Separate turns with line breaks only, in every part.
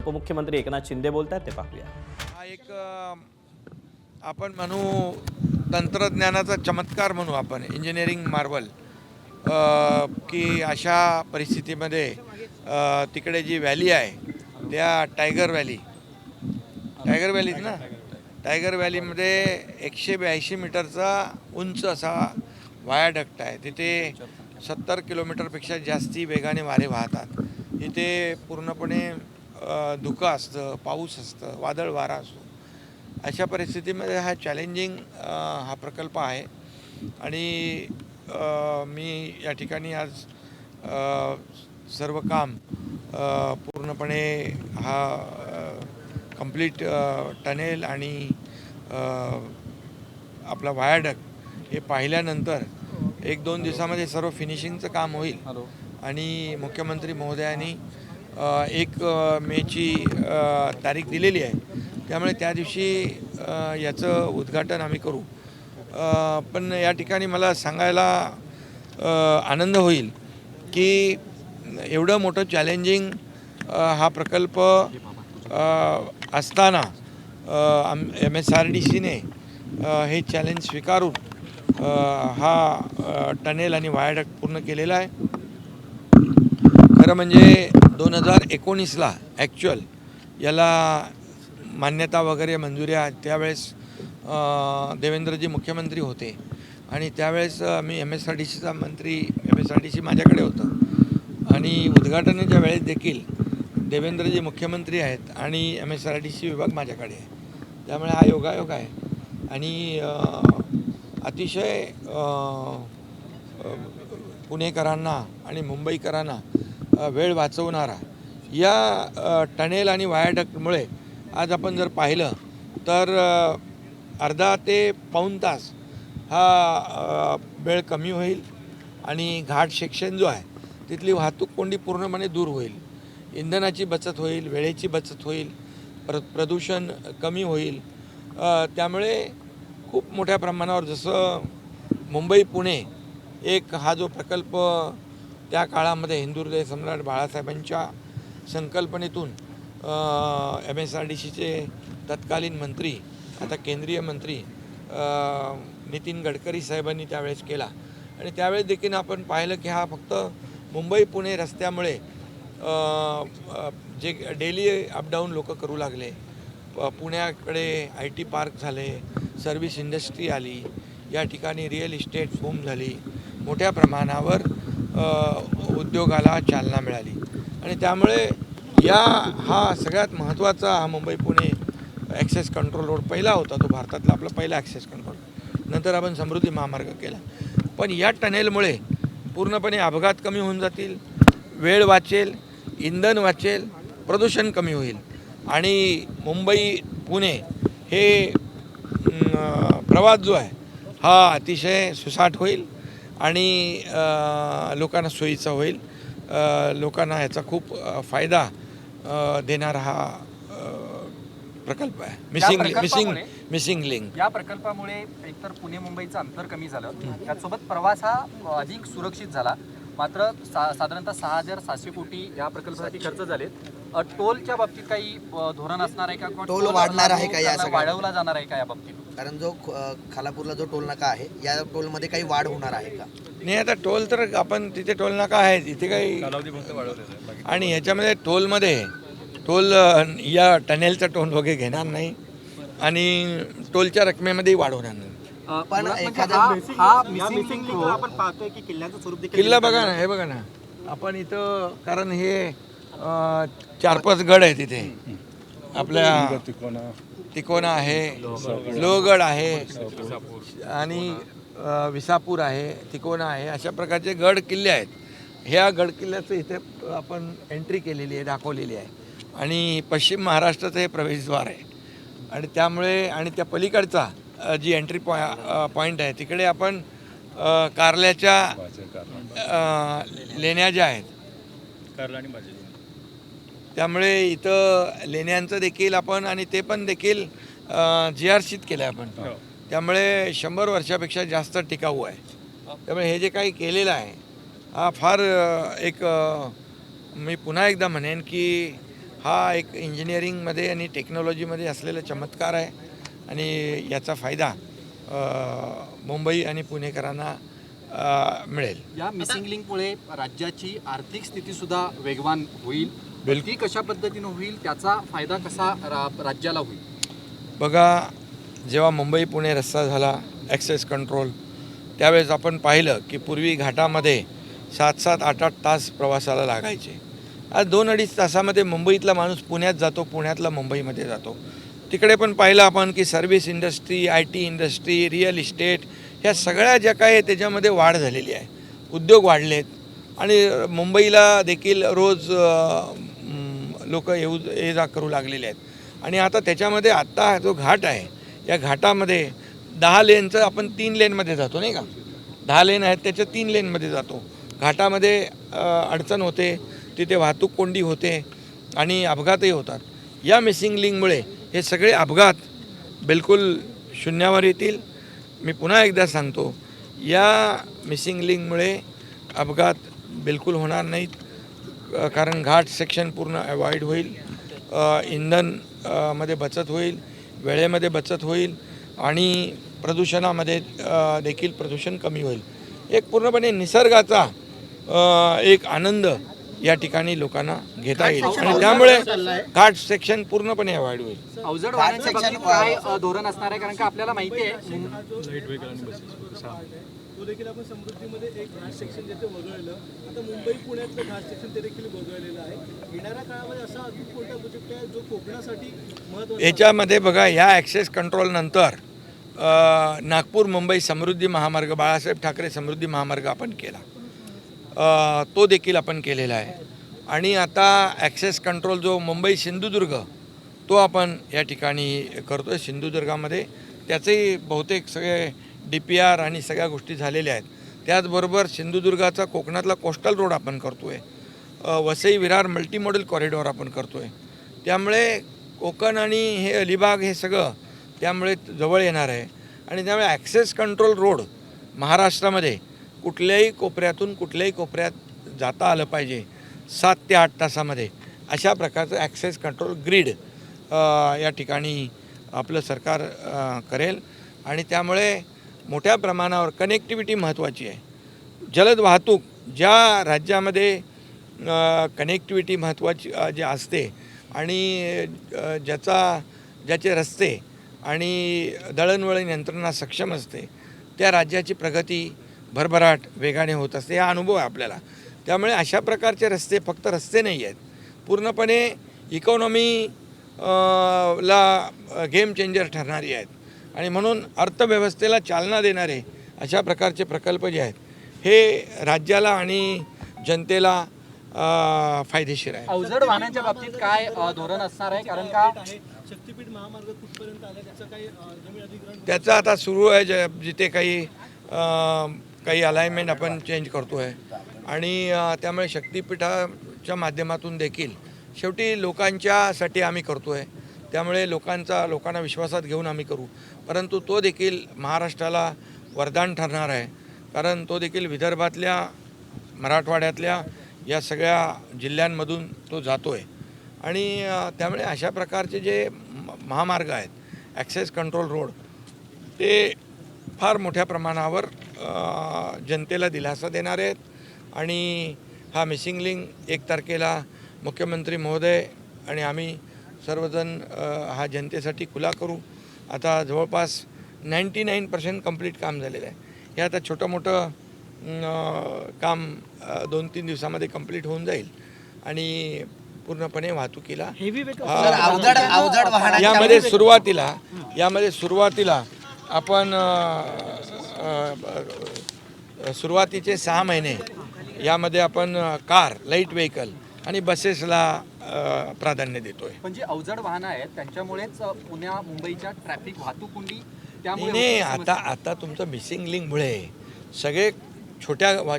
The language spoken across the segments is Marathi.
उपमुख्यमंत्री एकनाथ शिंदे बोलतात ते पाहूया।
हा एक आपण म्हणू तंत्रज्ञानाचा चमत्कार म्हणू आपण, इंजिनिअरिंग मार्वल, की अशा परिस्थितीमध्ये तिकडे जी व्हॅली आहे त्या टायगर व्हॅलीच ना, टायगर व्हॅलीमध्ये 182 मीटरचा उंच असा वायाडक्ट आहे। तिथे 70 किलोमीटरपेक्षा जास्ती वेगाने वारे वाहतात। इथे पूर्णपणे धुकं असतं, पाऊस असतं, वादळ वारा असतो। अशा परिस्थितीमध्ये हा चॅलेंजिंग हा प्रकल्प आहे आणि मी या ठिकाणी आज सर्व काम पूर्णपणे हा कंप्लीट टनेल आणि आपला वायाडक्ट हे पाहिल्यानंतर 1-2 दिवसामध्ये सर्व फिनिशिंगचं काम होईल आणि मुख्यमंत्री महोदयांनी 1 मेची तारीख दिलेली आहे। त्यामुळे त्या दिवशी याचं उद्घाटन आम्ही करू। पण या ठिकाणी मला सांगायला आनंद होईल की एवढं मोठं चॅलेंजिंग हा प्रकल्प असताना MSRDCने हे चॅलेंज स्वीकारून हा टनेल आणि वायाडक्ट पूर्ण केलेला आहे। खरं म्हणजे 2019ला ॲक्च्युअल याला मान्यता वगैरे मंजुऱ्या त्यावेळेस देवेंद्रजी मुख्यमंत्री होते आणि त्यावेळेस मी MSRDC माझ्याकडे होतं आणि उद्घाटनाच्या वेळेस देखील देवेंद्रजी मुख्यमंत्री आहेत आणि MSRDC विभाग माझ्याकडे आहे। त्यामुळे हा योगायोग आहे आणि अतिशय पुणेकरांना आणि मुंबईकरांना वेळ वाचवणारा या टनेल आणि वायाडक्टमुळे आज आपण जर पाहिलं तर अर्धा ते पाऊण तास हा वेळ कमी होईल आणि घाट सेक्शन जो आहे तिथली वाहतूक कोंडी पूर्णपणे दूर होईल। इंधनाची बचत होईल, वेळेची बचत होईल, प्रदूषण कमी होईल। त्यामुळे खूप मोठ्या प्रमाणावर जसं मुंबई पुणे एक हा जो प्रकल्प त्या काळामध्ये हिंदुहृदय सम्राट बाळासाहेबांच्या संकल्पनेतून MSRDCचे तत्कालीन मंत्री आता केंद्रीय मंत्री नितीन गडकरी साहेबांनी त्यावेळेस केला आणि त्यावेळेस देखील आपण पाहिलं की हा फक्त मुंबई पुणे रस्त्यामुळे जे डेली अपडाऊन लोक करू लागले, पुण्याकडे IT पार्क झाले, सर्व्हिस इंडस्ट्री आली, या ठिकाणी रिअल इस्टेट बूम झाली, मोठ्या प्रमाणावर उद्योगाला चालना मिळाली आणि त्यामुळे हा सगळ्यात महत्त्वाचा हा Mumbai Pune access control road पहिला होता, तो भारतातला आपला पहिला ॲक्सेस कंट्रोल। नंतर आपण समृद्धी महामार्ग केला, पण या टनेलमुळे पूर्णपणे अपघात कमी होऊन जातील, वेळ वाचेल, इंधन वाचेल, प्रदूषण कमी होईल आणि मुंबई पुणे हे प्रवास जो आहे हा अतिशय सुसाट होईल आणि लोकांना सोयीचा होईल। लोकांना याचा खूप फायदा देणारा हा प्रकल्प आहे। मिसिंग लिंक
या प्रकल्पामुळे एकतर पुणे मुंबईचं अंतर कमी झालं, त्यासोबत प्रवास हा अधिक सुरक्षित झाला। मात्र साधारणतः 6,700 कोटी या प्रकल्पासाठी खर्च झालेत। टोलच्या बाबतीत काही धोरण असणार आहे का,
टोल वाढणार आहे का, या
वाढवला जाणार आहे का या बाबतीत?
कारण जो खालापूरला जो टोल नाका आहे या टोलमध्ये काही वाढ होणार आहे का?
नाही, आता टोल तर आपण तिथे टोल नाका आहे, इथे काही आणि ह्याच्यामध्ये टोल या टनेलचा टोल वगैरे घेणार नाही आणि टोलच्या रकमेमध्येही वाढ होणार नाही।
पण
आपण पाहतोय की किल्ल्याचं स्वरूप
किल्ला बघा ना, हे बघा ना आपण इथं, कारण हे 4-5 गड आहे तिथे, आपल्या तिकोना आहे, लोहगड आहे आणि विसापूर आहे, तिकोना आहे, अशा प्रकारचे गड किल्ले आहेत। ह्या गड किल्ल्याचं इथे आपण एंट्री केलेली आहे, दाखवलेली आहे आणि पश्चिम महाराष्ट्राचं हे प्रवेशद्वार आहे आणि त्यामुळे आणि त्या पलीकडचा जी एंट्री पॉईंट आहे तिकडे आपण कारल्याच्या लेण्या ज्या आहेत, त्यामुळे इथं लेण्यांचं देखील आपण आणि ते पण देखील GRCत केलं आहे आपण, त्यामुळे 100 वर्षापेक्षा जास्त टिकाऊ आहे। त्यामुळे हे जे काही केलेलं आहे हा फार एक मी पुन्हा एकदा म्हणेन की हा एक इंजिनिअरिंगमध्ये आणि टेक्नॉलॉजीमध्ये असलेला चमत्कार आहे आणि याचा फायदा मुंबई आणि पुणेकरांना मिळेल.
या मिसिंग लिंकमुळे राज्याची आर्थिक स्थिती सुद्धा वेगवान होईल. ती कशा पद्धतीनं होईल, त्याचा फायदा कसा राज्याला होईल?
बघा, जेव्हा मुंबई पुणे रस्ता झाला ॲक्सेस कंट्रोल, त्यावेळेस आपण पाहिलं की पूर्वी घाटामध्ये 7-7, 8-8 तास प्रवासाला लागायचे. आज 2-2.5 तासामध्ये मुंबईतला माणूस पुण्यात जातो, पुण्यातला मुंबईमध्ये जातो. तिकडे पण पाहिलं आपण की service industry, IT industry, real estate, ह्या सगळ्या ज्या काय आहे त्याच्यामध्ये वाढ झालेली आहे. उद्योग वाढलेत आणि मुंबईला देखील रोज लोक ये जा करू लागलेले आहेत. आणि आता त्याच्यामध्ये आत्ता जो घाट आहे, या घाटामध्ये 10 लेनचं आपण 3 लेनमध्ये जातो नाही का. 10 लेन आहेत त्याच्या 3 लेनमध्ये जातो. घाटामध्ये अडचण होते, तिथे वाहतूक कोंडी होते आणि अपघातही होतात. या मिसिंग लिंकमुळे हे सगळे अपघात बिलकुल शून्यावर येतील. मी पुन्हा एकदा सांगतो, या मिसिंग लिंकमुळे अपघात बिलकुल होणार नाहीत, कारण घाट सेक्शन पूर्ण अवॉइड होईल, इंधन मध्ये बचत होईल, वेळेमध्ये बचत होईल आणि प्रदूषणामध्ये देखील प्रदूषण कमी होईल. एक पूर्णपणे निसर्गाचा एक आनंद या ठिकाणी लोकांना घेता येईल आणि त्यामुळे घाट सेक्शन पूर्णपणे अवॉइड होईल.
अवजड वाहनांच्या बाबतीत काय धोरण असणार आहे? कारण का आपल्याला माहिती आहे
तो देखील आपण समृद्धीमध्ये एक घाट सेक्शन जिथे वगळलं, आता मुंबई पुण्यातलं घाट सेक्शन ते देखील वगळलेलं आहे. येणाऱ्या काळामध्ये असा अजून कोणता प्रोजेक्ट आहे जो कोकणासाठी महत्त्वाचा?
याच्यामध्ये बघा, या ॲक्सेस कंट्रोल नंतर नागपूर मुंबई समृद्धी महामार्ग, बाळासाहेब ठाकरे समृद्धी महामार्ग आपण केला, तो देखील आपण केलेला आहे. आणि आता ॲक्सेस कंट्रोल जो मुंबई सिंधुदुर्ग, तो आपण या ठिकाणी करतो आहे. सिंधुदुर्गामध्ये त्याचेही बहुतेक सगळे DPR आणि सगळ्या गोष्टी झालेल्या आहेत. त्याचबरोबर सिंधुदुर्गाचा कोकणातला कोस्टल रोड आपण करतो आहे. वसई विरार मल्टीमॉडल कॉरिडॉर आपण करतो आहे. त्यामुळे कोकण आणि हे अलिबाग हे सगळं त्यामुळे जवळ येणार आहे. आणि त्यामुळे ॲक्सेस कंट्रोल रोड महाराष्ट्रामध्ये कुठल्याही कोपऱ्यातून कुठल्याही कोपऱ्यात जाता आलं पाहिजे 7 ते 8 तासामध्ये, अशा प्रकारचं ॲक्सेस कंट्रोल ग्रीड या ठिकाणी आपलं सरकार करेल. आणि त्यामुळे मोठ्या प्रमाणावर कनेक्टिव्हिटी महत्त्वाची आहे. जलद वाहतूक ज्या राज्यामध्ये कनेक्टिव्हिटी महत्त्वाची जे असते आणि ज्याचे रस्ते आणि दळणवळण यंत्रणा सक्षम असते, त्या राज्याची प्रगती भरभराट वेगाने होत असते. हा अनुभव आहे आपल्याला. त्यामुळे अशा प्रकारचे रस्ते फक्त रस्ते नाही आहेत, पूर्णपणे इकॉनॉमी ला गेम चेंजर ठरणारी आहेत. आणि म्हणून अर्थव्यवस्थेला चालना देणारे अशा प्रकारचे प्रकल्प जे आहेत हे राज्याला आणि जनतेला फायदेशीर आहे.
अवजड वाहनांच्या बाबतीत काय धोरण असणार आहे? कारण का
शक्तीपीठ महामार्ग कुठपर्यंत आला, त्याचं काही जमीन अधिग्रहण
त्याचं आता सुरू आहे. जिथे काही अलाइनमेंट आपण चेंज करतो आहे आणि त्यामुळे शक्तीपीठाच्या माध्यमातून देखील शेवटी लोकांच्यासाठी आम्ही करतो आहे. त्यामुळे लोकांना विश्वासात घेऊन आम्ही करू, परंतु तो देखील महाराष्ट्राला वरदान ठरणार आहे, कारण तो देखील विदर्भातल्या, मराठवाड्यातल्या या सगळ्या जिल्ह्यांमधून तो जातो आहे. आणि त्यामुळे अशा प्रकारचे जे महामार्ग आहेत, ॲक्सेस कंट्रोल रोड, ते फार मोठ्या प्रमाणावर जनतेला दिलासा देणार आहेत. आणि हा मिसिंग लिंक 1 तारखेला मुख्यमंत्री महोदय आणि आम्ही सर्वजण हा जनतेसाठी खुला करू. आता जवळपास 99% कंप्लीट काम झालेलं आहे. हे आता छोटं मोठं काम 2-3 दिवसामध्ये कंप्लीट होऊन जाईल आणि पूर्णपणे वाहतुकीला यामध्ये सुरुवातीला आपण सुरुवातीचे 6 महिने यामध्ये आपण कार, लाईट व्हेकल आणि बसेसला प्राधान्य देतोय.
म्हणजे अवजड वाहनं आहेत त्यांच्यामुळेच पुण्या मुंबईच्या ट्रॅफिक वाहतूक कोंडी त्यामुळे
नाही. आता तुमचं मिसिंग लिंकमुळे सगळे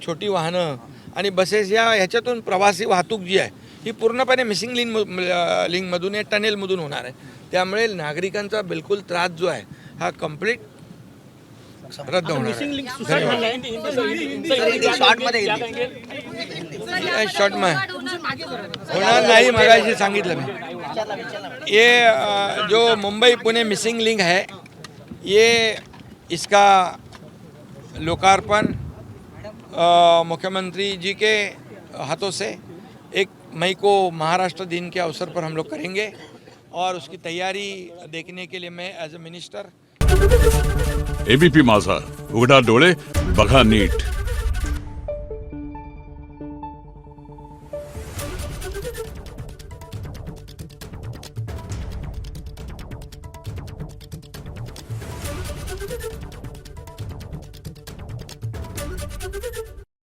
छोटी वाहनं आणि बसेस ह्याच्यातून प्रवासी वाहतूक जी आहे ही पूर्णपणे मिसिंग लिंकमधून या टनेलमधून होणार आहे. त्यामुळे नागरिकांचा बिलकुल त्रास जो आहे हा कंप्लीट रद्द होणार आहे. शॉर्ट में होणार नाही, मगाशी सांगितलं मी। ये जो मुंबई पुणे मिसिंग लिंक है, ये इसका लोकार्पण मुख्यमंत्री जी के हाथों से 1 मई को महाराष्ट्र दिन के अवसर पर हम लोग करेंगे और उसकी तैयारी देखने के लिए मैं एज अ मिनिस्टर।
एबीपी माझा, उघडा डोळे बघा नीट।